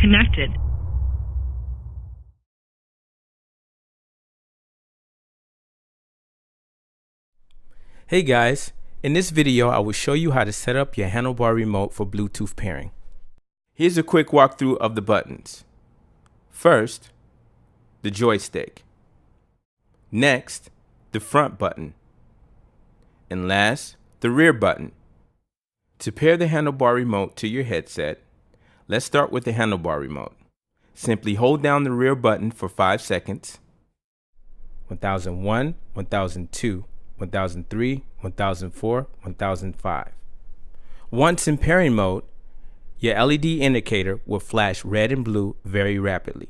connected. Hey guys, in this video I will show you how to set up your handlebar remote for Bluetooth pairing. Here's a quick walkthrough of the buttons. First, the joystick. Next, the front button. And last, the rear button. To pair the handlebar remote to your headset, let's start with the handlebar remote. Simply hold down the rear button for 5 seconds. 1001, 1002, 1003, 1004, 1005. Once in pairing mode, your LED indicator will flash red and blue very rapidly.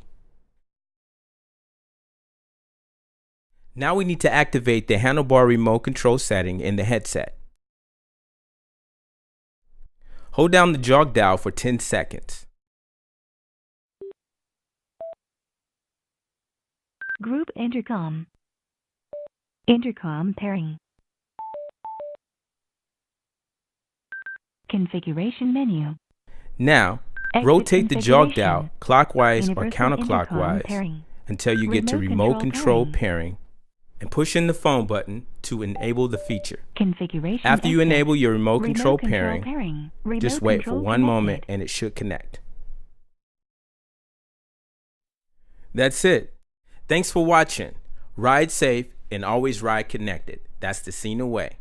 Now we need to activate the handlebar remote control setting in the headset. Hold down the jog dial for 10 seconds. Group intercom. Intercom pairing. Configuration menu. Now, Exit rotate the jog dial configuration. clockwise or Universal intercom counterclockwise pairing. until you get to remote control pairing and push in the phone button to enable the feature. Configuration After you exit. enable your remote Remote control control pairing, pairing. just Remote wait for control one moment connected. and it should connect. That's it. Thanks for watching. Ride safe and always ride connected. That's the Cena way.